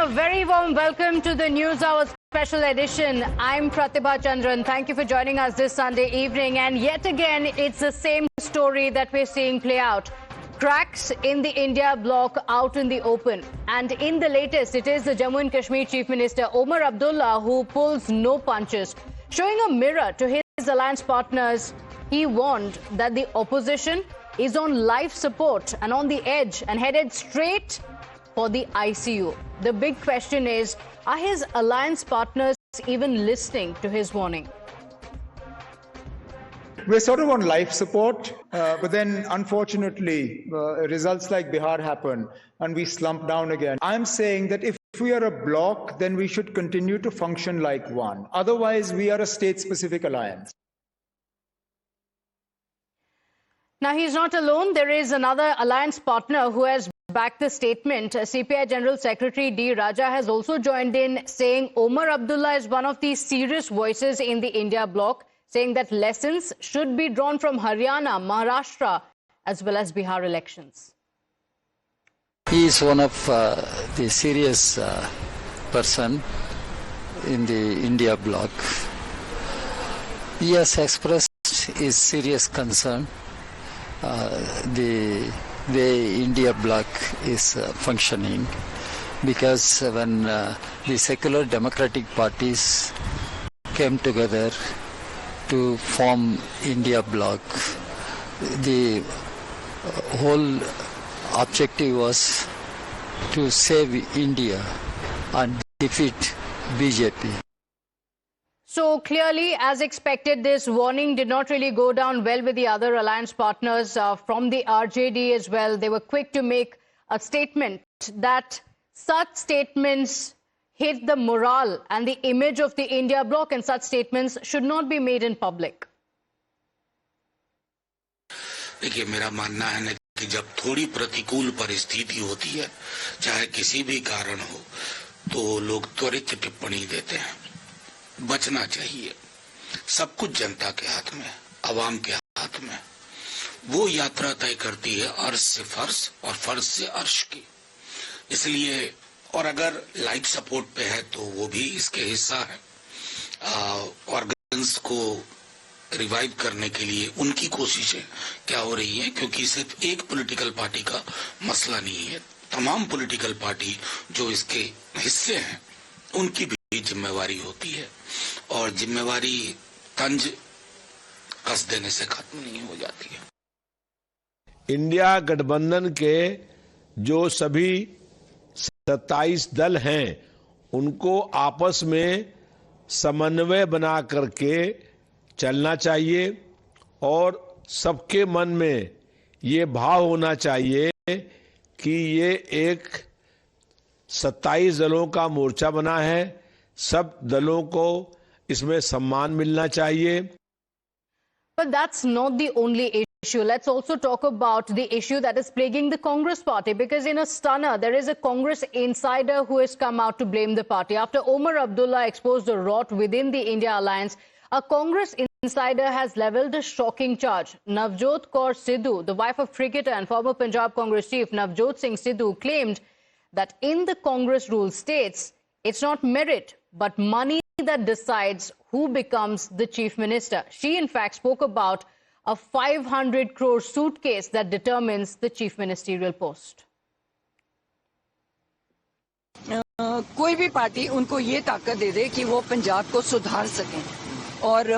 a very warm welcome to the News Hour special edition. I'm Pratibha Chandran. Thank you for joining us this Sunday evening. And yet again, it's the same story that we're seeing play out. Cracks in the India bloc out in the open. And in the latest, it is the Jammu and Kashmir Chief Minister Omar Abdullah who pulls no punches. Showing a mirror to his alliance partners, he warned that the opposition is on life support and on the edge and headed straight for the ICU. The big question is, are his alliance partners even listening to his warning? We're sort of on life support, but then unfortunately, results like Bihar happen and we slump down again. I'm saying that if we are a bloc, then we should continue to function like one. Otherwise, we are a state-specific alliance. Now, he's not alone. There is another alliance partner who has backed the statement. CPI General Secretary D. Raja has also joined in, saying Omar Abdullah is one of the serious voices in the India bloc, saying that lessons should be drawn from Haryana, Maharashtra, as well as Bihar elections. He is one of the serious person in the India bloc. He has expressed his serious concern the way India bloc is functioning, because when the secular democratic parties came together to form India bloc, the whole objective was to save India and defeat BJP. So clearly, as expected, this warning did not really go down well with the other alliance partners from the RJD as well. They were quick to make a statement that such statements hit the morale and the image of the India bloc, and such statements should not be made in public. देखिए, मेरा मानना है कि जब थोड़ी प्रतिकूल परिस्थिति होती है, चाहे किसी भी कारण हो, तो लोग त्वरित टिप्पणी देते हैं. बचना चाहिए. सब कुछ जनता के हाथ में, आवाम के हाथ में. वो यात्रा तय करती है अर्श से फर्श और फर्श से अर्श की. इसलिए, और अगर लाइफ सपोर्ट पे है तो वो भी इसके हिस्सा है. ऑर्गन्स को रिवाइव करने के लिए उनकी कोशिशें क्या हो रही हैं, क्योंकि सिर्फ एक पॉलिटिकल पार्टी का मसला नहीं है. तमाम पॉलिटिकल पार्टी जो इसके हिस्से हैं, उनकी भी जिम्मेवारी होती है, और जिम्मेवारी तंज कस देने से खत्म नहीं हो जाती है. इंडिया गठबंधन के जो सभी 27 दल हैं, उनको आपस में समन्वय बना करके चलना चाहिए, और सबके मन में ये भाव होना चाहिए कि ये एक 27 दलों का मोर्चा बना है. सब दलों को इसमें सम्मान मिलना चाहिए. But that's not the only issue. Let's also talk about the issue that is plaguing the Congress party, because in a stunner, there is a Congress insider who has come out to blame the party. After Omar Abdullah exposed the rot within the India alliance, a Congress insider has leveled a shocking charge. Navjot Kaur Sidhu, the wife of cricketer and former Punjab Congress chief Navjot Singh Sidhu, claimed that in the Congress rule states, it's not merit, but money that decides who becomes the chief minister. She, in fact, spoke about a 500 crore suitcase that determines the chief ministerial post. कोई भी party उनको ये ताकत दे दे कि वो पंजाब को सुधार सकें, और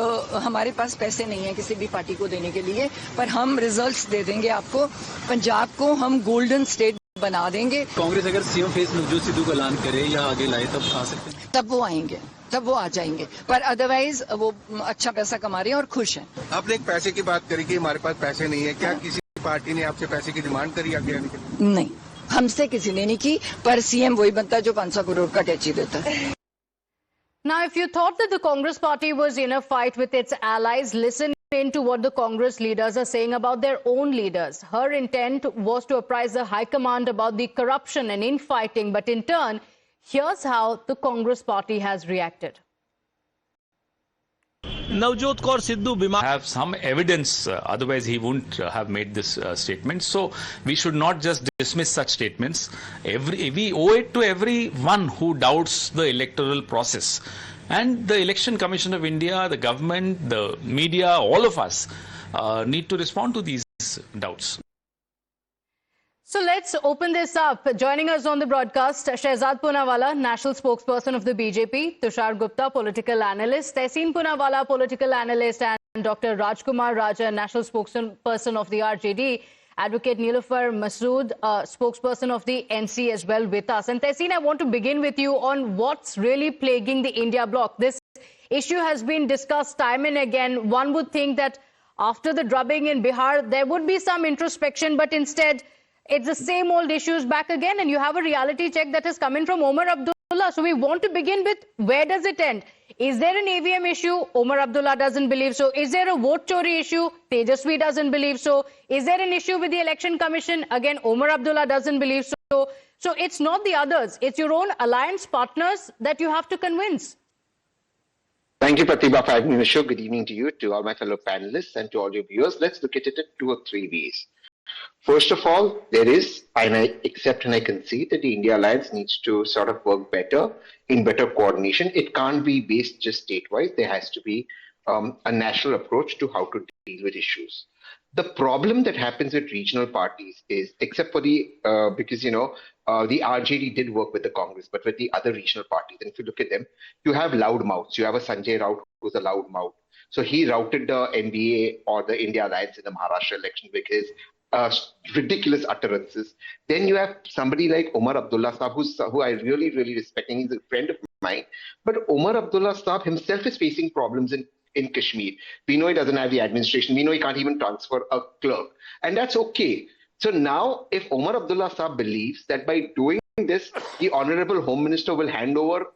हमारे पास पैसे नहीं है किसी भी पार्टी को देने के लिए, पर हम रिजल्ट्स दे देंगे आपको. पंजाब को हम गोल्डन स्टेट बना देंगे. कांग्रेस अगर सीएम फेस नवजोत सिद्धू का ऐलान करे या आगे लाए, तब आ सकते हैं, तब वो आएंगे, तब वो आ जाएंगे. पर अदरवाइज वो अच्छा पैसा कमा रहे हैं और खुश हैं. आपने एक पैसे की बात करी कि हमारे पास पैसे नहीं है. क्या किसी पार्टी ने आपसे पैसे की डिमांड करी आगे आने के लिए? नहीं, हमसे किसी ने नहीं की, पर सीएम वही बनता है जो 500 करोड़ का टैक्सी देता है. Now, if you thought that the Congress party was in a fight with its allies, listen into what the Congress leaders are saying about their own leaders. Her intent was to apprise the High Command about the corruption and infighting, but in turn, here's how the Congress party has reacted. Navjot Kaur Sidhu bimar have some evidence, otherwise he wouldn't have made this statement. So we should not just dismiss such statements. We owe it to everyone who doubts the electoral process. And the Election Commission of India, the government, the media, all of us need to respond to these doubts. So let's open this up. Joining us on the broadcast, Shehzad Poonawalla, national spokesperson of the BJP, Tushar Gupta, political analyst, Tehseen Poonawalla, political analyst, and Dr. Rajkumar Raja, national spokesperson of the RJD, Advocate Niloufar Masood, spokesperson of the NC as well with us. And Tehseen, I want to begin with you on what's really plaguing the India bloc. This issue has been discussed time and again. One would think that after the drubbing in Bihar, there would be some introspection, but instead, it's the same old issues back again, and you have a reality check that has come in from Omar Abdullah. So we want to begin with, where does it end? Is there an EVM issue? Omar Abdullah doesn't believe so. Is there a vote chori issue? Tejasvi doesn't believe so. Is there an issue with the Election Commission? Again, Omar Abdullah doesn't believe so. So it's not the others. It's your own alliance partners that you have to convince. Thank you, Pratibha, for having me on the show. Good evening to you, to all my fellow panelists, and to all your viewers. Let's look at it in 2 or 3 ways. First of all, there is, and I accept and I concede that the India Alliance needs to sort of work better, in better coordination. It can't be based just statewide. There has to be a national approach to how to deal with issues. The problem that happens with regional parties is, except for the, because, the RJD did work with the Congress, but with the other regional parties, and if you look at them, you have loud mouths. You have a Sanjay Raut who's a loud mouth. So he routed the I.N.D.I.A or the India Alliance in the Maharashtra election because ridiculous utterances. Then you have somebody like Omar Abdullah Saab, who I really, really respect, and he's a friend of mine. But Omar Abdullah Saab himself is facing problems in Kashmir. We know he doesn't have the administration. We know he can't even transfer a clerk. And that's okay. So now, if Omar Abdullah Saab believes that by doing this, the Honorable Home Minister will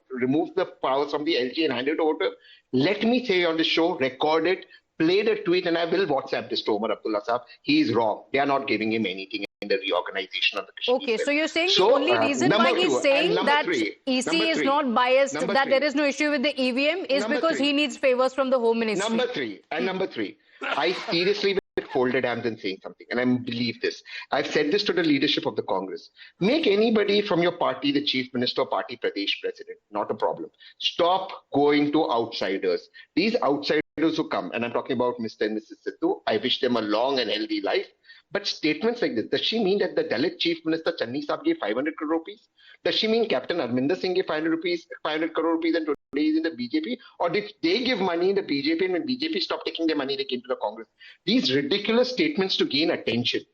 remove the powers from the LG and hand it over to him, let me say on the show, record it, play the tweet, and I will WhatsApp this to Omar Abdullah Saab. He is wrong. They are not giving him anything in the reorganization of the Kashmir. Okay, so you're saying the only reason why he's saying that EC is not biased, that there is no issue with the EVM is because he needs favors from the Home Ministry. Number three, I seriously with folded hands and saying something, and I believe this. I've said this to the leadership of the Congress. Make anybody from your party the chief minister or party Pradesh president. Not a problem. Stop going to outsiders. These outsiders who come, and I'm talking about Mr. and Mrs. Sidhu, I wish them a long and healthy life. But statements like this, does she mean that the Dalit Chief Minister Channi Saab gave 500 crore rupees? Does she mean Captain Arminder Singh gave 500 crore rupees and today is in the BJP? Or did they give money in the BJP and when BJP stopped taking their money, they came to the Congress? These ridiculous statements to gain attention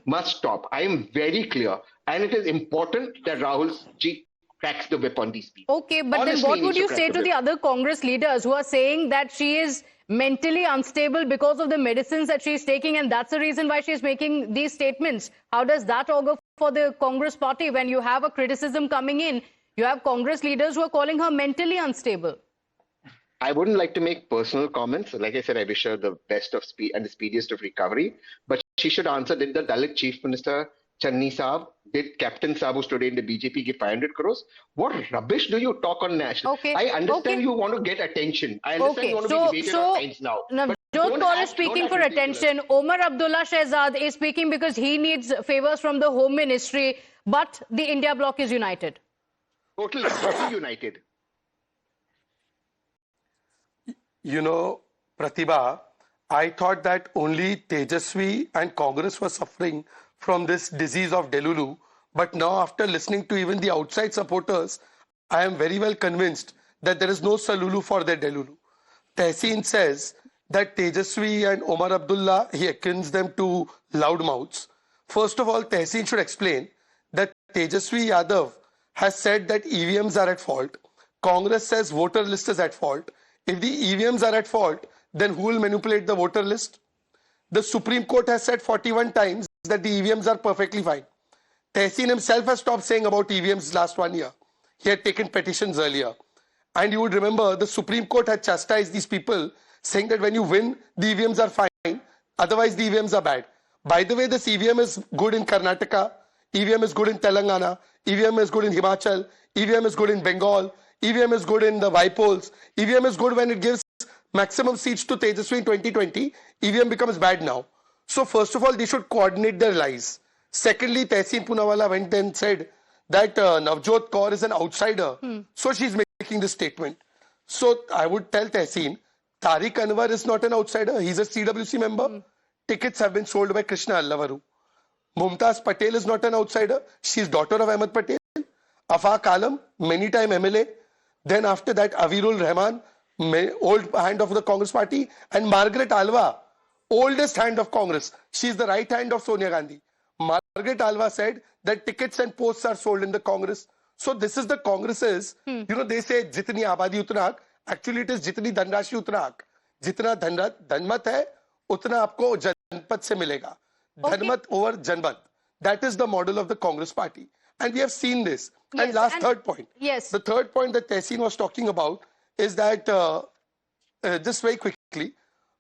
must stop. I am very clear. And it is important that Rahul ji cracks the whip on these people. Okay, but honestly, then what would you say to the other Congress leaders who are saying that she is mentally unstable because of the medicines that she's taking, and that's the reason why she's making these statements? How does that augur for the Congress party when you have a criticism coming in? You have Congress leaders who are calling her mentally unstable. I wouldn't like to make personal comments. Like I said, I wish her the best of speed and the speediest of recovery. But she should answer, did the Dalit Chief Minister Channi Saab, did Captain Saab, who's today in the BJP, give 500 crores? What rubbish do you talk on national? Okay. I understand you want to get attention. I understand you want to be debated on science now. Navjot Kaur is speaking for attention. Omar Abdullah Shehzad is speaking because he needs favors from the Home Ministry, but the India bloc is united. Totally united. Pratibha, I thought that only Tejasvi and Congress were suffering from this disease of Delulu. But now, after listening to even the outside supporters, I am very well convinced that there is no Salulu for their Delulu. Tehseen says that Tejasvi and Omar Abdullah, he akins them to loudmouths. First of all, Tehseen should explain that Tejasvi Yadav has said that EVMs are at fault. Congress says voter list is at fault. If the EVMs are at fault, then who will manipulate the voter list? The Supreme Court has said 41 times that the EVMs are perfectly fine. Tehseen himself has stopped saying about EVMs last 1 year. He had taken petitions earlier. And you would remember the Supreme Court had chastised these people, saying that when you win, the EVMs are fine, otherwise the EVMs are bad. By the way, this EVM is good in Karnataka, EVM is good in Telangana, EVM is good in Himachal, EVM is good in Bengal, EVM is good in the Vaipols, EVM is good when it gives maximum seats to Tejaswi in 2020, EVM becomes bad now. So first of all, they should coordinate their lies. Secondly, Tehseen Poonawalla went and said that Navjot Kaur is an outsider. So she's making this statement. So I would tell Tehseen, Tariq Anwar is not an outsider. He's a CWC member. Tickets have been sold by Krishna Allavaru. Mumtaz Patel is not an outsider. She's daughter of Ahmed Patel. Afaq Alam, many time MLA. Then after that, Avirul Rahman, old hand of the Congress party. And Margaret Alva, oldest hand of Congress. She's the right hand of Sonia Gandhi. Margaret Alva said that tickets and posts are sold in the Congress. So this is the Congresses. You know, they say jitni abadi utna hak. Actually, it is jitni dhanrashi utna hak. Jitna dhanmat hai, utna aapko janpat se milega. Dhanmat over janmat. That is the model of the Congress party. And we have seen this. Yes, and third point. Yes. The third point that Tehseen was talking about is that, just very quickly,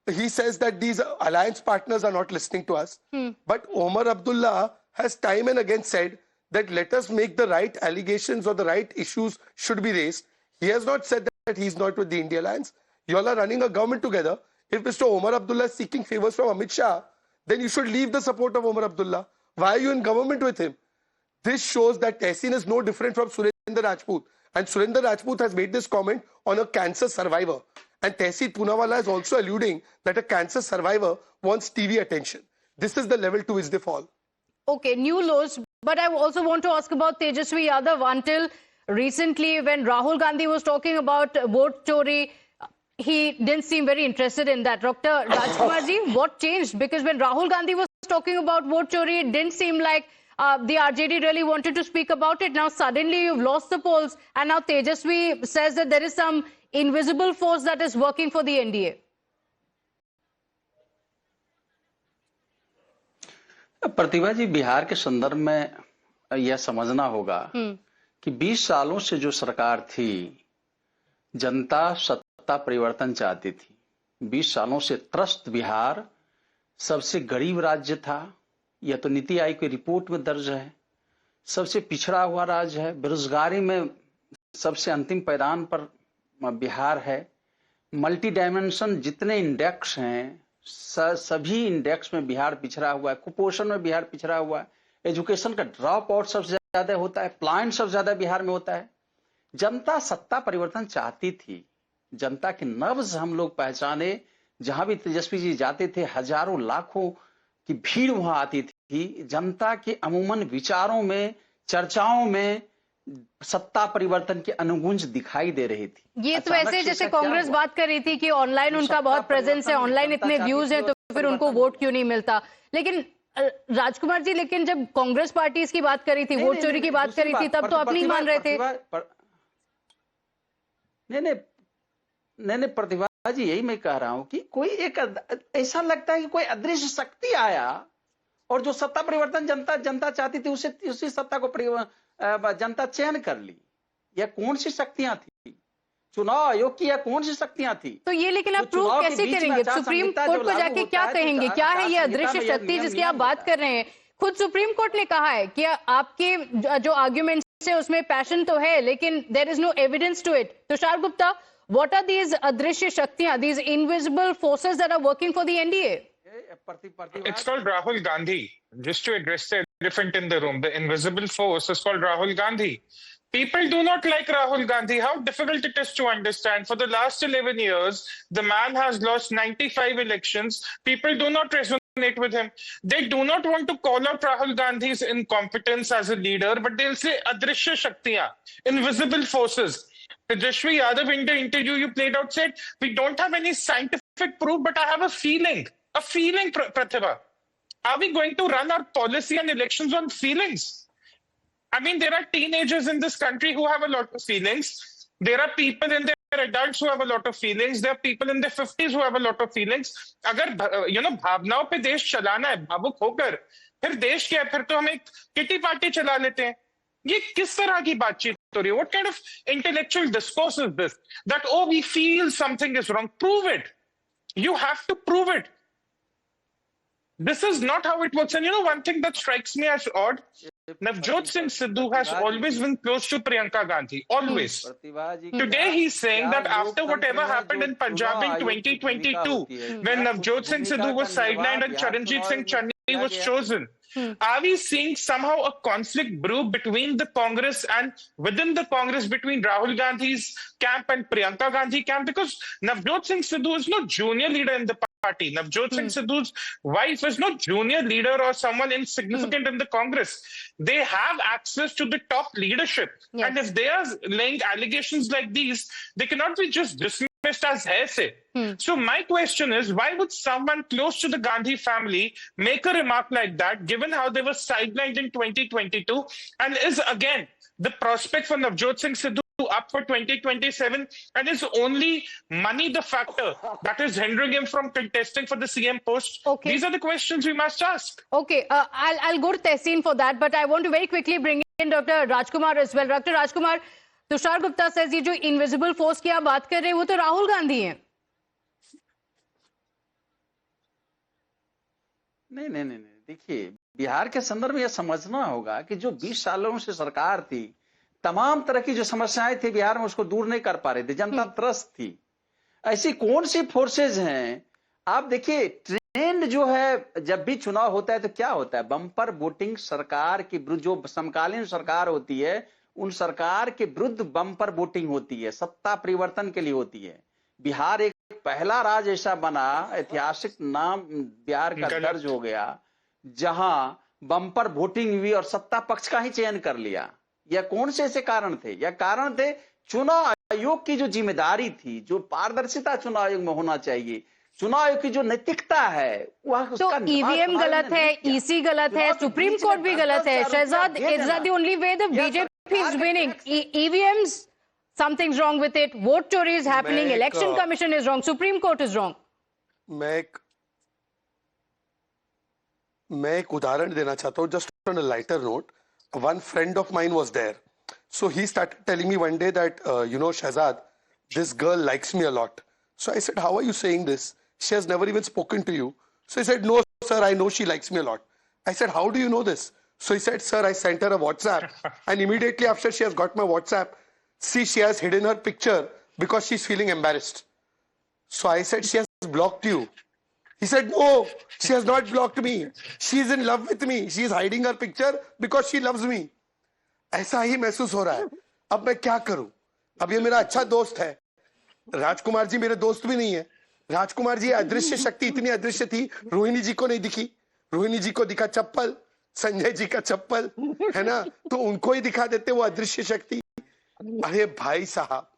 he says that these alliance partners are not listening to us. But Omar Abdullah has time and again said that let us make the right allegations or the right issues should be raised. He has not said that he's not with the India alliance. You all are running a government together. If Mr. Omar Abdullah is seeking favors from Amit Shah, then you should leave the support of Omar Abdullah. Why are you in government with him? This shows that Tehseen is no different from Surendra Rajput. And Surendra Rajput has made this comment on a cancer survivor. And Tehseen Poonawalla is also alluding that a cancer survivor wants TV attention. This is the level to which they fall. Okay, new lows. But I also want to ask about Tejaswi Yadav. Until recently, when Rahul Gandhi was talking about vote Chori, he didn't seem very interested in that. Dr. Rajkumarji, what changed? Because when Rahul Gandhi was talking about vote Chori, it didn't seem like the RJD really wanted to speak about it. Now suddenly you've lost the polls, and now Tejaswi says that there is some invisible force that is working for the NDA. प्रतिभा जी, बिहार के संदर्भ में यह समझना होगा कि 20 सालों से जो सरकार थी, जनता सत्ता परिवर्तन चाहती थी। 20 सालों से त्रस्त बिहार सबसे गरीब राज्य था। यह तो नीति आयोग की रिपोर्ट में दर्ज है। सबसे पिछड़ा हुआ राज्य है। बेरोजगारी में सबसे अंतिम पैदान पर बिहार है। मल्टी डायमेंशन जितने इंडेक्स हैं, सभी इंडेक्स में बिहार पिछड़ा हुआ है। कुपोषण में बिहार पिछड़ा हुआ है। एजुकेशन का ड्रॉप आउट सबसे ज्यादा होता है। प्लायन सबसे ज्यादा बिहार में होता है। जनता सत्ता परिवर्तन चाहती थी। जनता के नब्ज हम लोग पहचाने। जहां भी तेजस्वी जी जाते थे, हजारों लाखों की भीड़ वहां आती थी। जनता के अमूमन विचारों में, चर्चाओं में सत्ता परिवर्तन की अनुगुंज दिखाई दे रही थी। ये तो ऐसे जैसे कांग्रेस बात कर रही थी कि ऑनलाइन उनका बहुत प्रेजेंस है, ऑनलाइन इतने व्यूज हैं, तो फिर उनको वोट क्यों नहीं मिलता। लेकिन राजकुमार जी, लेकिन जब कांग्रेस पार्टी इसकी बात कर रही थी, वोट चोरी की बात कर रही थी, तब तो आप नहीं मान रहे थे। नहीं, प्रतिभा जी, यही मैं कह रहा हूं कि कोई एक ऐसा लगता है कि कोई अदृश्य शक्ति आया और जो सत्ता परिवर्तन जनता चाहती थी, उसी सत्ता को जनता चयन कर ली। यह कौन सी शक्तियां थी? चुनाव आयोग की यह कौन सी शक्तियां थी? तो ये लेकिन आप प्रूव कैसे करेंगे? सुप्रीम कोर्ट को जाके क्या कहेंगे? क्या है ये अदृश्य शक्ति जिसकी आप बात कर रहे हैं? खुद सुप्रीम कोर्ट ने कहा है कि आपके जो आर्ग्यूमेंट्स है उसमें पैशन तो है, लेकिन there is no evidence to it. Tushar Gupta, what are these adrishya shaktiyan, these invisible forces that are working for the NDA? It's called Rahul Gandhi. Just to address the elephant in the room, the invisible force is called Rahul Gandhi. People do not like Rahul Gandhi. How difficult it is to understand. For the last 11 years, the man has lost 95 elections. People do not resonate with him. They do not want to call out Rahul Gandhi's incompetence as a leader, but they'll say Adrishya Shaktiyan, invisible forces. Tejaswi Yadav in the interview you played out said, we don't have any scientific proof, but I have a feeling, Pratibha. Are we going to run our policy and elections on feelings? I mean, there are teenagers in this country who have a lot of feelings. There are people in their adults who have a lot of feelings. There are people in their 50s who have a lot of feelings. अगर भावनाओं पे देश चलाना है भावुक होकर, फिर देश क्या है? फिर तो हम एक किटी पार्टी चला लेते हैं। ये किस तरह की बातचीत हो रही है? What kind of intellectual discourse is this? That, oh, we feel something is wrong. Prove it. You have to prove it. This is not how it works. And one thing that strikes me as odd, Navjot Singh Sidhu has always been close to Priyanka Gandhi, always. Today he's saying that after whatever happened in Punjab in 2022, when Navjot Singh Sidhu was sidelined and Charanjit Singh Channi was chosen, are we seeing somehow a conflict brew between the Congress and within the Congress between Rahul Gandhi's camp and Priyanka Gandhi camp? Because Navjot Singh Sidhu is no junior leader in the party. Navjot Singh Sidhu's wife is no junior leader or someone insignificant in the Congress. They have access to the top leadership. Yes. And if they are laying allegations like these, they cannot be just dismissed as hearsay. So my question is, why would someone close to the Gandhi family make a remark like that, given how they were sidelined in 2022? And is again the prospect for Navjot Singh Sidhu up for 2027, and is only money the factor that is hindering him from contesting for the CM post? Okay. These are the questions we must ask. Okay, I'll go to Tehseen for that, but I want to very quickly bring in Dr. Rajkumar as well. Dr. Rajkumar, Tushar Gupta says ये जो invisible force की आप बात कर रहे हैं वो तो राहुल गांधी हैं. नहीं, देखिए, बिहार के संदर्भ में यह समझना होगा कि जो 20 सालों से सरकार थी, तमाम तरह की जो समस्याएं थी बिहार में उसको दूर नहीं कर पा रही थी, जनता त्रस्त थी. ऐसी कौन सी फोर्सेज हैं? आप देखिए, ट्रेंड जो है, जब भी चुनाव होता है तो क्या होता है, बम्पर वोटिंग सरकार की विरुद्ध, जो समकालीन सरकार होती है उन सरकार के विरुद्ध बम्पर वोटिंग होती है, सत्ता परिवर्तन के लिए होती है. बिहार एक पहला राज्य ऐसा बना, ऐतिहासिक नाम बिहार का दर्ज हो गया, जहां बम्पर वोटिंग हुई और सत्ता पक्ष का ही चयन कर लिया. यह कौन से ऐसे कारण थे? यह कारण थे चुनाव आयोग की जो जिम्मेदारी थी, जो पारदर्शिता चुनाव आयोग में होना चाहिए, चुनाव आयोग की जो नैतिकता है, वह उसका ईवीएम गलत है, ईसी गलत है, सुप्रीम कोर्ट भी गलत है. Shahzad, is that the only way the BJP is winning? EVMs, something's wrong with it. Vote chori is happening. Election Commission is wrong. Supreme Court is wrong. मैं एक उदाहरण देना चाहता हूँ, just on a lighter note. One friend of mine was there, so he started telling me one day that Shahzad, this girl likes me a lot. So I said, how are you saying this? She has never even spoken to you. So he said, no sir, I know she likes me a lot. I said, how do you know this? So he said, sir, I sent her a WhatsApp, and immediately after she has got my WhatsApp, see, she has hidden her picture because she's feeling embarrassed. So I said, she has blocked you. He said, no, she has not blocked me. She is in love with me. She is hiding her picture because she loves me. ऐसा ही महसूस हो रहा है. अब मैं क्या करूं? अब ये मेरा अच्छा दोस्त है. राजकुमार जी मेरे दोस्त भी नहीं है. राजकुमार जी अदृश्य शक्ति इतनी अदृश्य थी, रोहिणी जी को नहीं दिखी. रोहिणी जी को दिखा चप्पल, संजय जी का चप्पल, है ना? तो उनको ही दिखा देते वो अदृश्य शक्ति. अरे भाई साहब,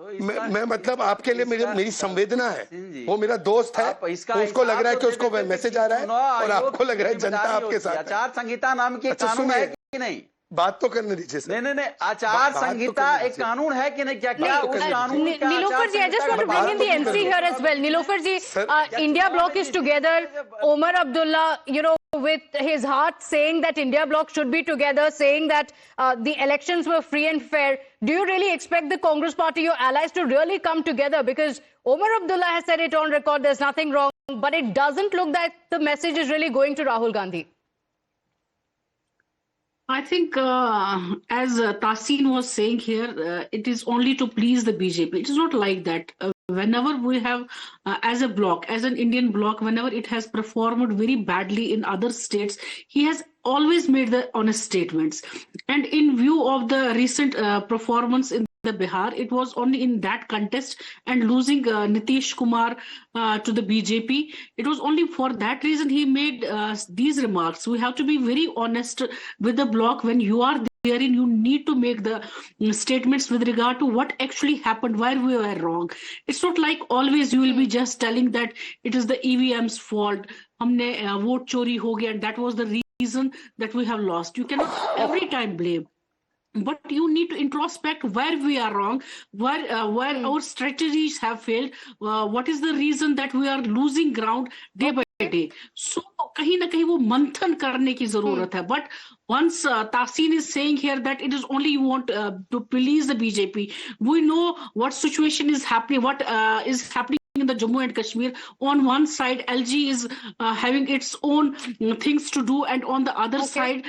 मैं मतलब आपके लिए मेरी संवेदना है. वो मेरा दोस्त है, उसको लग रहा है कि उसको मैसेज आ रहा है, और आपको लग रहा है जनता आपके साथ. आचार संहिता नाम की कानून है कि नहीं? बात तो करने दीजिए. नहीं, आचार संहिता एक कानून है कि नहीं? क्या उस कानून? Nilofer ji, I just want to bring in the MC here as well. Nilofer ji, India Bloc is together. Omar Abdullah, with his heart saying that India Bloc should be together, saying that the elections were free and fair. Do you really expect the Congress party, your allies, to really come together? Because Omar Abdullah has said it on record, there's nothing wrong, but it doesn't look that the message is really going to Rahul Gandhi. I think, as Tahseen was saying here, it is only to please the BJP. It is not like that. Whenever we have, as a bloc, as an Indian bloc, whenever it has performed very badly in other states, he has always made the honest statements. And in view of the recent performance in the Bihar, it was only in that contest and losing Nitish Kumar to the BJP. It was only for that reason he made these remarks. We have to be very honest with the bloc. When you are therein, you need to make the statements with regard to what actually happened, where we were wrong. It's not like always you will be just telling that it is the EVM's fault. Humne vote chori ho gaya, and that was the reason that we have lost. You cannot every time blame. But you need to introspect where we are wrong, where our strategies have failed, what is the reason that we are losing ground day by day. So kahin na kahin wo manthan karne ki zarurat hai. But once Tahseen is saying here that it is only you want to please the BJP, we know what situation is happening, what is happening in the Jammu and Kashmir. On one side, LG is having its own things to do, and on the other side,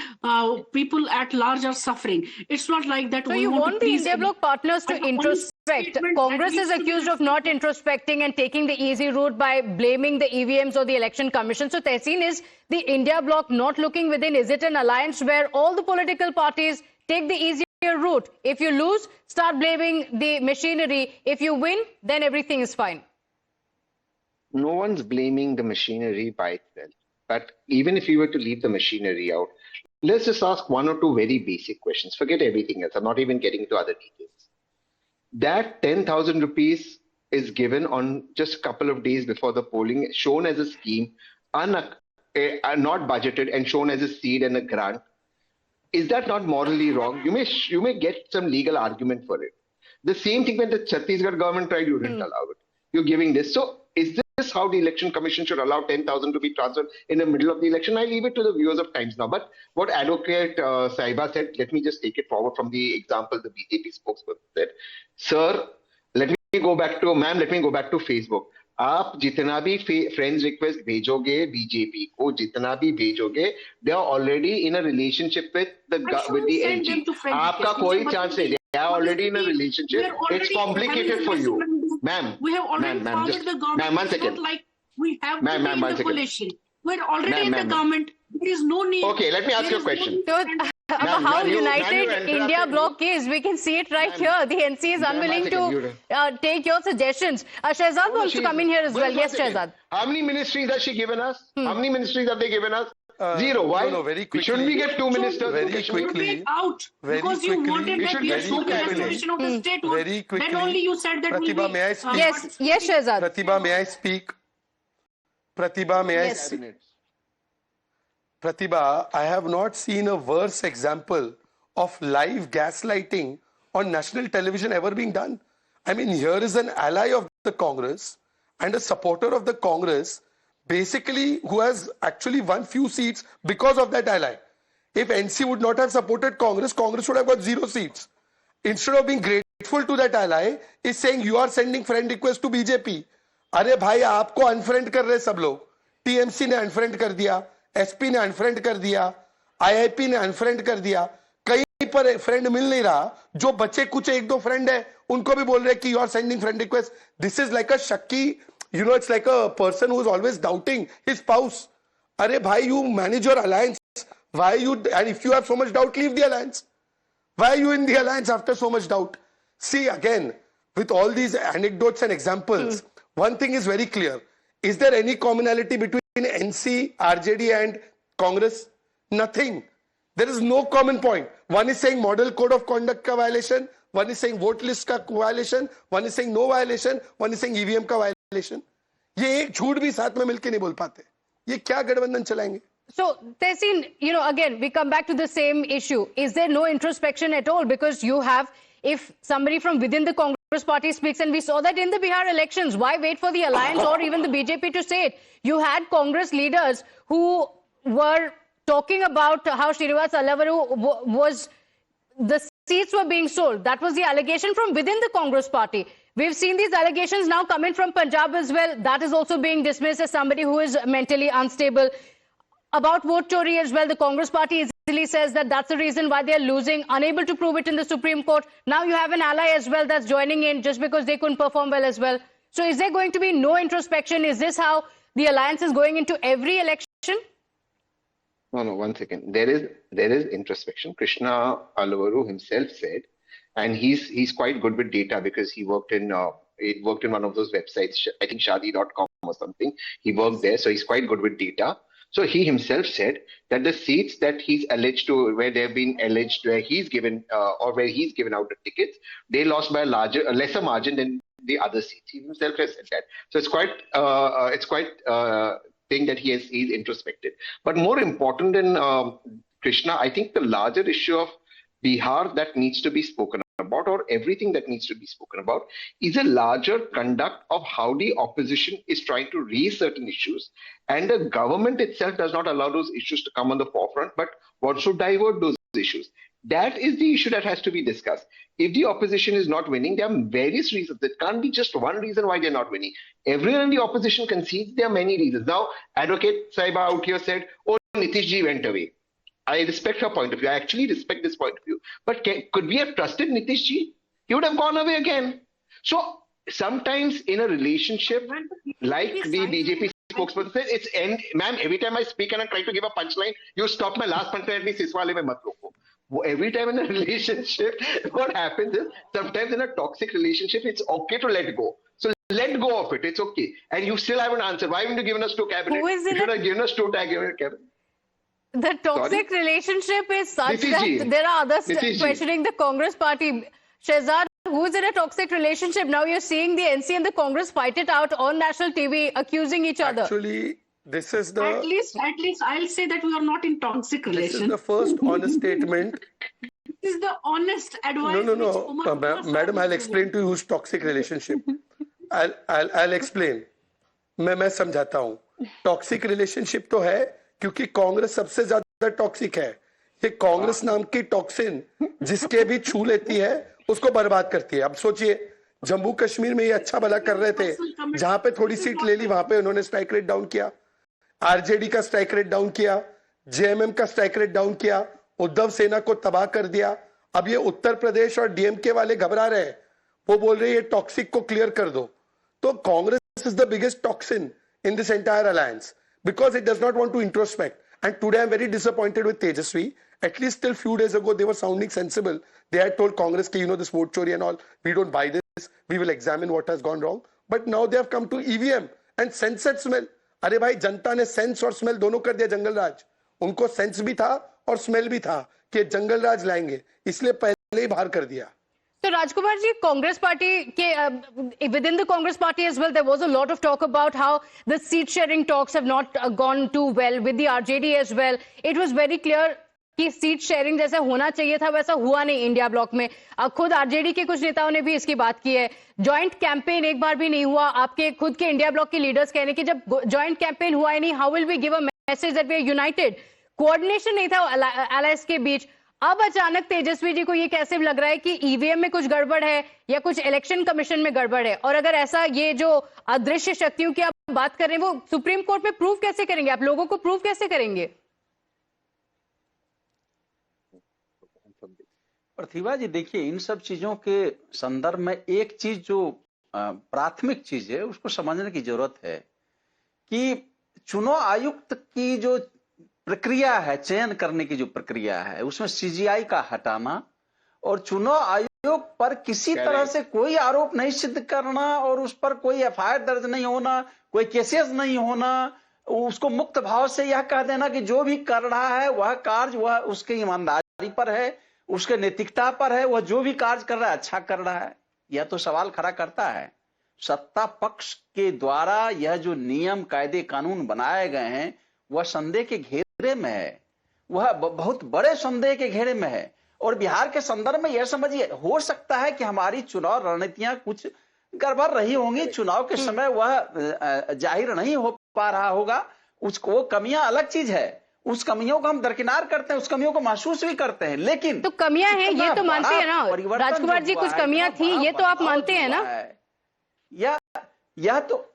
people at large are suffering. It's not like that. So you want the India Bloc partners to introspect. Congress is accused of not introspecting and taking the easy route by blaming the EVMs or the Election Commission. So Tehseen, is the India Bloc not looking within? Is it an alliance where all the political parties take the easier route? If you lose, start blaming the machinery. If you win, then everything is fine. No one's blaming the machinery by itself. But even if you were to leave the machinery out, let's just ask one or two very basic questions. Forget everything else. I'm not even getting into other details. That 10,000 rupees is given on just a couple of days before the polling, shown as a scheme, not budgeted, and shown as a seed and a grant. Is that not morally wrong? You may get some legal argument for it. The same thing when the Chhattisgarh government tried, you didn't allow it. You're giving this. So is this how the Election Commission should allow 10,000 to be transferred in the middle of the election? I leave it to the viewers of Times Now. But what Advocate Saiba said, let me just take it forward from the example the BJP spokesperson said. Sir, let me go back to Facebook. आप जितना भी friends request भेजोगे BJP को, जितना भी भेजोगे, they are already in a relationship with the NG. आपका कोई chance नहीं. They are already in a relationship. It's complicated for you, ma'am. We have already founded the government. Ma'am, 1 second. It's not like we have to be in the coalition. We're already in the government. There is no need. Okay, let me ask you a question. How united India Bloc is, we can see it right here. The NC is unwilling to take your suggestions. Shehzad wants to come in here as well. Yes, Shehzad. How many ministries has she given us? How many ministries have they given us? Zero. Why? No, very quickly. Shouldn't we get 2 ministers? Very quickly. Out because you wanted that we should the restoration of the statehood. Very quickly. Then only you said that Pratibha, will be. may I speak? Yes, Shehzad. Pratibha, may I speak? Pratibha, may I speak? Pratibha, I have not seen a worse example of live gaslighting on national television ever being done. I mean, here is an ally of the Congress and a supporter of the Congress, basically who has actually won few seats because of that ally. If NC would not have supported Congress, Congress would have got 0 seats. Instead of being grateful to that ally, is saying you are sending friend request to BJP. अरे भाई आपको unfriend कर रहे सब लोग. TMC ने unfriend कर दिया, SP ने अनफ्रेंड कर दिया, IIP ने अनफ्रेंड कर दिया. कहीं पर फ्रेंड मिल नहीं रहा. जो बच्चे कुछ 1-2 फ्रेंड है उनको भी बोल रहे कि you are sending friend request. This is like a shakki, you know, it's like a person who is always doubting his spouse. अरे भाई, you manage your alliance. Why you, and if you have so much doubt, leave the alliance. Why are you in the alliance after so much doubt? See, again, with all these anecdotes and examples, one thing is very clear. Is there any commonality between NC, RJD and Congress? Nothing. There is no common point. One is saying model code of conduct ka violation, one is saying vote list ka violation, one is saying no violation, one is saying EVM ka violation. ये एक झूठ भी साथ में मिलके नहीं बोल पाते. ये क्या गठबंधन चलाएंगे? So, Tehseen, again, we come back to the same issue. Is there no introspection at all? Because you have, if somebody from within the Congress party speaks, and we saw that in the Bihar elections, why wait for the alliance or even the BJP to say it? You had Congress leaders who were talking about how Srinivas Allavaru was, the seats were being sold. That was the allegation from within the Congress party. We've seen these allegations now coming from Punjab as well. That is also being dismissed as somebody who is mentally unstable. About vote Chori as well, the Congress party easily says that that's the reason why they're losing, unable to prove it in the Supreme Court. Now you have an ally as well that's joining in just because they couldn't perform well as well. So is there going to be no introspection? Is this how the alliance is going into every election? No, 1 second. There is introspection. Krishna Allavaru himself said, and he's quite good with data because he worked in one of those websites, I think shadi.com or something. He worked there, so he's quite good with data. So he himself said that the seats that he's alleged to, where they've been alleged, where he's given or where he's given out the tickets, they lost by a lesser margin than the other seats. He himself has said that. So it's quite thing that he's introspected. But more important than Krishna, I think the larger issue of Bihar that needs to be spoken about, or everything that needs to be spoken about, is a larger conduct of how the opposition is trying to raise certain issues, and the government itself does not allow those issues to come on the forefront, but wants to divert those issues. That is the issue that has to be discussed. If the opposition is not winning, there are various reasons. It can't be just one reason why they're not winning. Everyone in the opposition concedes there are many reasons. Now, Advocate Saiba out here said, oh, Nitish ji went away. I respect her point of view. I actually respect this point of view. But could we have trusted Nitish ji? He would have gone away again. So sometimes in a relationship, like the BJP spokesperson said, it's end. Ma'am, every time I speak and I try to give a punchline, you stop my last punchline at least is wale mein mat roko. Every time in a relationship, what happens is sometimes in a toxic relationship, it's okay to let go. So let go of it. It's okay. And you still haven't answered. Why haven't you given us 2 cabinet? Who is you in should have given us 2 cabinet. The toxic relationship is such that there are others questioning the Congress party. Shehzad, who is in a toxic relationship? Now you're seeing the NC and the Congress fight it out on national TV, accusing each other. Actually, this is the... At least I'll say that we are not in toxic relation. This is the first honest statement. This is the honest advice. No. Madam, I'll explain to you who's toxic relationship. I'll explain. मैं समझाता हूँ. Toxic relationship तो है क्योंकि कांग्रेस सबसे ज्यादा toxic है. ये कांग्रेस नाम की टॉक्सिन जिसके भी छू लेती है उसको बर्बाद करती है. अब सोचिए जम्मू कश्मीर में ये अच्छा भला कर रहे थे, जहां पे थोड़ी सीट ले ली वहां पे उन्होंने स्ट्राइक रेट डाउन किया, आरजेडी का स्ट्राइक रेट डाउन किया, जेएमएम का स्ट्राइक रेट डाउन किया, उद्धव सेना को तबाह कर दिया. अब ये उत्तर प्रदेश और डीएमके वाले घबरा रहे हैं, वो बोल रहे हैं ये टॉक्सिक को क्लियर कर दो. तो Congress is the biggest toxin in this entire alliance because it does not want to introspect. And today I'm very disappointed with Tejaswi. At least till few days ago they were sounding sensible. They had told Congress, this vote chori and all, we don't buy this, we will examine what has gone wrong. But now they have come to EVM and sense and smell. अरे भाई जनता ने sense और smell दोनों कर दिया जंगल राज. उनको sense भी था और स्मेल भी था कि जंगल राज लाएंगे, इसलिए पहले ही बाहर कर दिया. So Rajkumar ji, Congress party, within the Congress party as well, there was a lot of talk about how the seat sharing talks have not gone too well with the RJD as well. It was very clear कि seat sharing जैसा होना चाहिए था वैसा हुआ नहीं India block में. खुद आरजेडी के कुछ नेताओं ने भी इसकी बात की है. जॉइंट कैंपेन एक बार भी नहीं हुआ. आपके खुद के इंडिया ब्लॉक के लीडर्स कह रहे हैं कि जब जॉइंट कैंपेन हुआ ही नहीं, how will we give a message that we are united. Coordination नहीं था अलायंस के बीच. अब अचानक तेजस्वी जी को ये कैसे लग रहा है कि ईवीएम में कुछ गड़बड़ है या कुछ इलेक्शन कमीशन में गड़बड़ है? और अगर ऐसा ये जो अदृश्य शक्तियों की आप बात कर रहे हैं वो सुप्रीम कोर्ट में प्रूव कैसे करेंगे? आप लोगों को प्रूव कैसे करेंगे? प्रतिभा जी देखिए, इन सब चीजों के संदर्भ में एक चीज जो प्राथमिक चीज है उसको समझने की जरूरत है कि चुनाव आयुक्त की जो प्रक्रिया है, चयन करने की जो प्रक्रिया है, उसमें सीजीआई का हटाना और चुनाव आयोग पर किसी तरह से कोई आरोप नहीं सिद्ध करना और उस पर कोई एफआईआर दर्ज नहीं होना, कोई केसेस नहीं होना, उसको मुक्त भाव से यह कह देना कि जो भी कर रहा है वह कार्य वह उसकी ईमानदारी पर है, उसके नैतिकता पर है, वह जो भी कार्य कर रहा है अच्छा कर रहा है. यह तो सवाल खड़ा करता है. सत्ता पक्ष के द्वारा यह जो नियम कायदे कानून बनाए गए हैं वह संदेह के घेरे में है, वह बहुत बड़े संदेह के घेरे में है. और बिहार के संदर्भ में यह समझिए, हो सकता है कि हमारी चुनाव रणनीतियां कुछ गड़बड़ रही होंगी, चुनाव के समय वह जाहिर नहीं हो पा रहा होगा, उसको वो कमियां अलग चीज है, उस कमियों को हम दरकिनार करते हैं, उस कमियों को महसूस भी करते हैं. लेकिन तो कमियां हैं ये तो मानते हैं ना राजकुमार जी, कुछ कमियां थी ये तो आप मानते हैं ना? या तो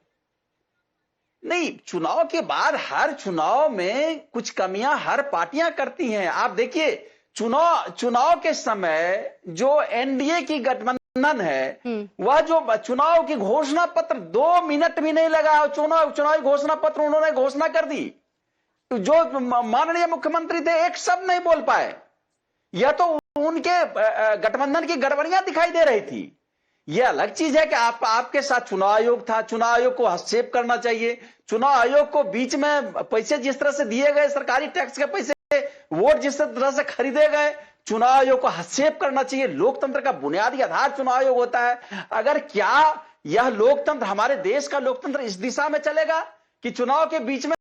नहीं, चुनाव के बाद हर चुनाव में कुछ कमियां हर पार्टियां करती हैं. आप देखिए चुनाव के समय जो एनडीए की गठबंधन है वह जो चुनाव की घोषणा पत्र 2 मिनट भी नहीं लगा, चुनावी घोषणा पत्र उन्होंने घोषणा कर दी. जो माननीय मुख्यमंत्री थे एक शब्द नहीं बोल पाए. यह तो उनके गठबंधन की गड़बड़ियां दिखाई दे रही थी. यह अलग चीज है कि आपके साथ चुनाव आयोग था, चुनाव आयोग को हस्तक्षेप करना चाहिए. चुनाव आयोग को बीच में पैसे जिस तरह से दिए गए, सरकारी टैक्स के पैसे, वोट जिस तरह से खरीदे गए, चुनाव आयोग को हस्तक्षेप करना चाहिए. लोकतंत्र का बुनियादी आधार चुनाव आयोग होता है. अगर क्या यह लोकतंत्र, हमारे देश का लोकतंत्र इस दिशा में चलेगा कि चुनाव के बीच में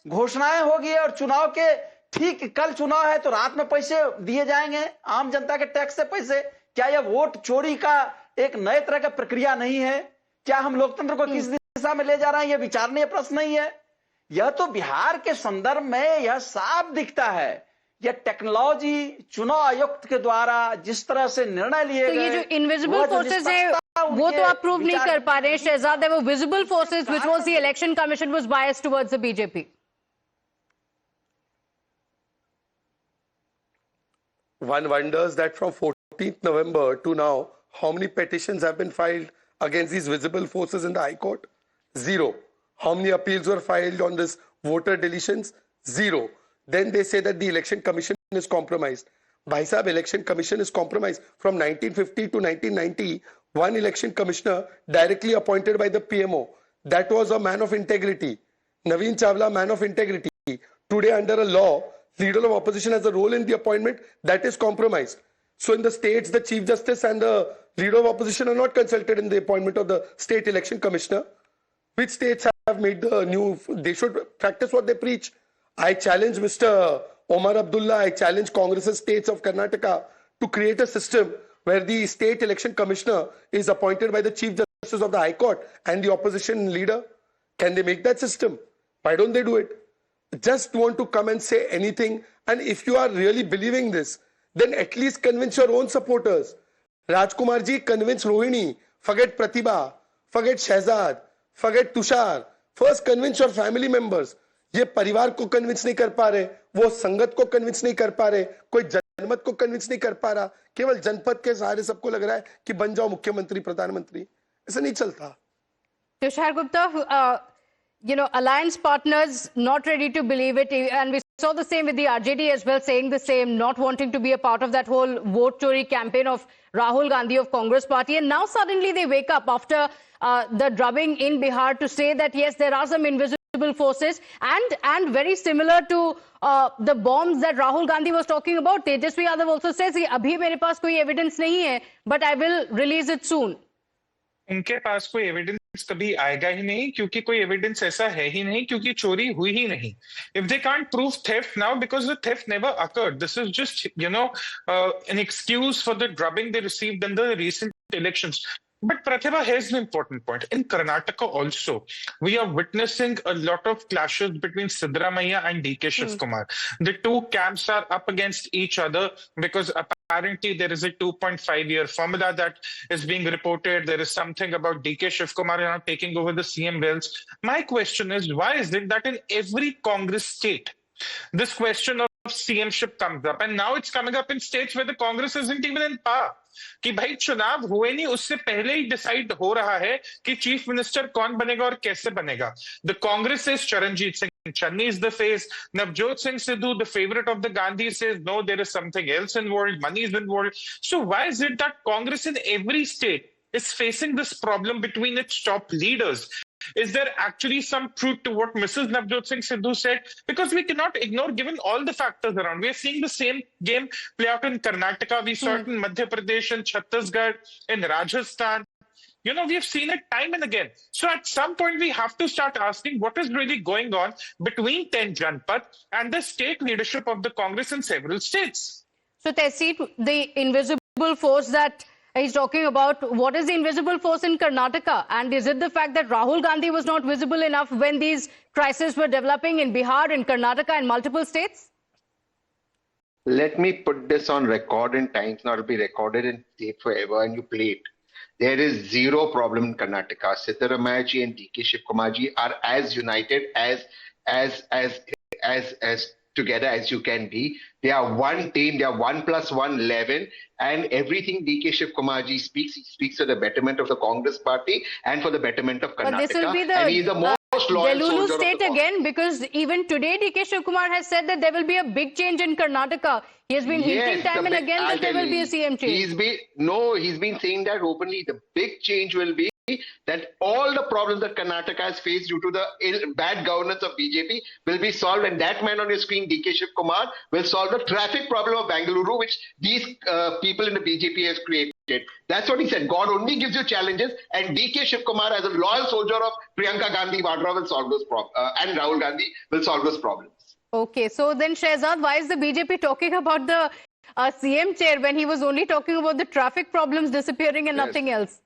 घोषणाएं होगी और चुनाव के ठीक कल चुनाव है तो रात में पैसे दिए जाएंगे आम जनता के टैक्स से पैसे? क्या यह वोट चोरी का एक नए तरह का प्रक्रिया नहीं है? क्या हम लोकतंत्र को किस दिशा में ले जा रहे हैं? यह विचारणीय प्रश्न नहीं है? यह तो बिहार के संदर्भ में यह साफ दिखता है या टेक्नोलॉजी चुनाव आयुक्त के द्वारा जिस तरह से निर्णय लिए तो ये जो इनविजिबल फोर्सेस है वो तो आप प्रूव नहीं कर पा रहे शहजाद, वो visible forces which was the election commission was biased towards the BJP. One wonders that from 14th November to now, how many petitions have been filed against these visible forces in the High Court? 0. How many appeals were filed on this voter deletions? 0. Then they say that the election commission is compromised. Bhai Sahab, election commission is compromised. From 1950 to 1990, one election commissioner directly appointed by the PMO. That was a man of integrity. Naveen Chawla, man of integrity. Today, under a law, leader of opposition has a role in the appointment. That is compromised. So in the states, the chief justice and the leader of opposition are not consulted in the appointment of the state election commissioner. Which states have made the new? They should practice what they preach. I challenge Mr. Omar Abdullah, I challenge Congress's states of Karnataka to create a system where the state election commissioner is appointed by the chief justice of the High Court and the opposition leader. Can they make that system? Why don't they do it? Just want to come and say anything. And if you are really believing this, then at least convince your own supporters. Rajkumar ji, convince Rohini. Forget Pratibha. Forget Shehzad. Forget Tushar. First convince your family members. ये परिवार को convince नहीं कर पा रहे, वो संगत को कन्विंस नहीं कर पा रहे, कोई जनमत को कन्विंस नहीं कर पा रहा, केवल जनपद के सहारे सबको लग रहा है कि बन जाओ मुख्यमंत्री प्रधानमंत्री. ऐसा नहीं चलता. Tushar Gupta, alliance partners not ready to believe it, and we saw the same with the RJD as well, saying the same, not wanting to be a part of that whole vote Chori campaign of Rahul Gandhi of Congress party. And now suddenly they wake up after the drubbing in Bihar to say that yes, there are some invisible forces, and very similar to the bombs that Rahul Gandhi was talking about. Tejasvi Yadav also says, "Abhi mere paas koi evidence nahi hai, but I will release it soon." उनके पास कोई evidence कभी आएगा ही नहीं, क्योंकि कोई evidence ऐसा है ही नहीं, क्योंकि चोरी हुई ही नहीं. If they can't prove theft now because the theft never occurred, this is just an excuse for the drubbing they received in the recent elections. But Pratibha, here's the important point. In Karnataka also, we are witnessing a lot of clashes between Siddaramaiah and D.K. Shivkumar. The two camps are up against each other because apparently there is a 2.5-year formula that is being reported. There is something about D.K. Shivkumar now taking over the CM wells. My question is, why is it that in every Congress state, this question of CMship comes up, and now it's coming up in states where the Congress isn't even in power? कि भाई चुनाव हुए नहीं, उससे पहले ही decide हो रहा है कि चीफ मिनिस्टर कौन बनेगा और कैसे बनेगा. The Congress says Charanjit Singh Channi is the face. Navjot Singh Sidhu, the favorite of the Gandhi, says no, there is something else involved, money is involved. So why is it that Congress in every state is facing this problem between its top leaders? Is there actually some truth to what Mrs. Navjot Singh Sidhu said? Because we cannot ignore, given all the factors around. We are seeing the same game play out in Karnataka. We saw it in Madhya Pradesh, in Chhattisgarh, in Rajasthan. We have seen it time and again. So at some point, we have to start asking what is really going on between 10 Janpad and the state leadership of the Congress in several states. So Tehseen, the invisible force that he's talking about, what is the invisible force in Karnataka? And is it the fact that Rahul Gandhi was not visible enough when these crises were developing in Bihar, in Karnataka, and multiple states? Let me put this on record in Times. Now it'll be recorded and saved forever, and you play it. There is zero problem in Karnataka. Siddaramaiah ji and D.K. Shivkumar ji are as united as together as you can be. They are one team. They are 1 + 1 11, and everything D.K. Shivkumar ji speaks, he speaks for the betterment of the Congress party and for the betterment of Karnataka. But this will be and he is the most loyal Delulu soldier state of the again, because even today D.K. Shivkumar has said that there will be a big change in Karnataka. He has been hinting time and again that there will be a CM change. He's been saying that openly. The big change will be that all the problems that Karnataka has faced due to the bad governance of BJP will be solved, and that man on your screen, D.K. Shivkumar, will solve the traffic problem of Bengaluru, which these people in the BJP has created. That's what he said. God only gives you challenges, and D.K. Shivkumar, as a loyal soldier of Priyanka Gandhi Vadra, will solve those problems, and Rahul Gandhi will solve those problems. Okay, so then Shehzad, why is the BJP talking about the CM chair when he was only talking about the traffic problems disappearing and nothing else?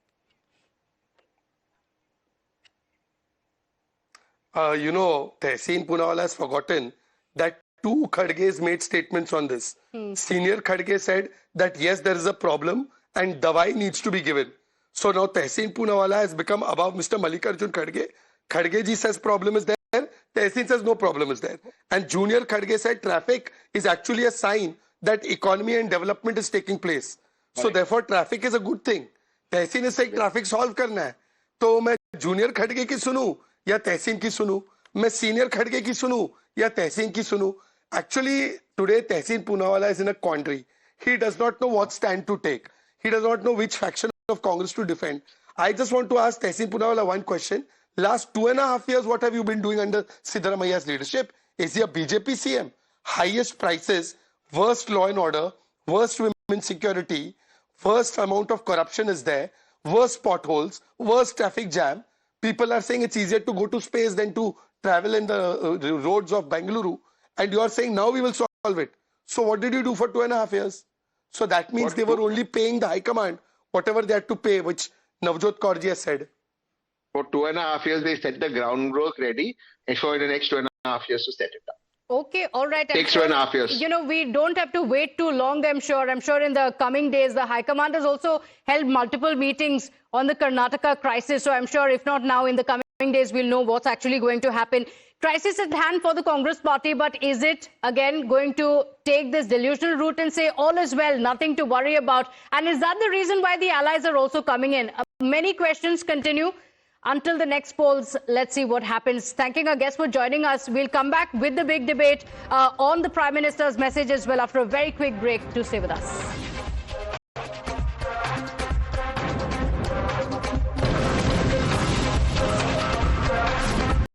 Tehseen Poonawala has forgotten that two Khadges made statements on this. Senior Khadge said that yes, there is a problem and dawai needs to be given. So now Tehseen Poonawalla has become above Mr. Mallikarjun Khadge. Khadge ji says problem is there. Tehseen says no problem is there. And Junior Khadge said traffic is actually a sign that economy and development is taking place. So therefore traffic is a good thing. Tehseen is saying traffic solve करना है. तो मैं Junior Khadge की सुनूं या Tehseen की सुनूं? मैं Senior Khadge की सुनूं या Tehseen की सुनूं? Actually today Tehseen Poonawalla is in a quandary. He does not know what stand to take. He does not know which faction of Congress to defend. I just want to ask Tehseen Poonawalla one question. Last 2.5 years, what have you been doing under Siddaramaia's leadership? Is he a BJP CM? Highest prices, worst law and order, worst women security, worst amount of corruption is there, worst potholes, worst traffic jam. People are saying it's easier to go to space than to travel in the roads of Bengaluru. And you are saying now we will solve it. So what did you do for 2.5 years? So that means they were only paying the High Command whatever they had to pay, which Navjot Kaur ji has said. For 2.5 years, they set the groundwork ready, and for the next 2.5 years to set it up. Okay, all right. Takes 2.5 years. You know, we don't have to wait too long, I'm sure. I'm sure in the coming days, the High Command has also held multiple meetings on the Karnataka crisis. So I'm sure if not now, in the coming days, we'll know what's actually going to happen. Crisis at hand for the Congress party, but is it again going to take this delusional route and say all is well, nothing to worry about? And is that the reason why the allies are also coming in? Many questions continue. Until the next polls, let's see what happens. Thanking our guests for joining us. We'll come back with the big debate on the Prime Minister's message as well after a very quick break. Do stay with us.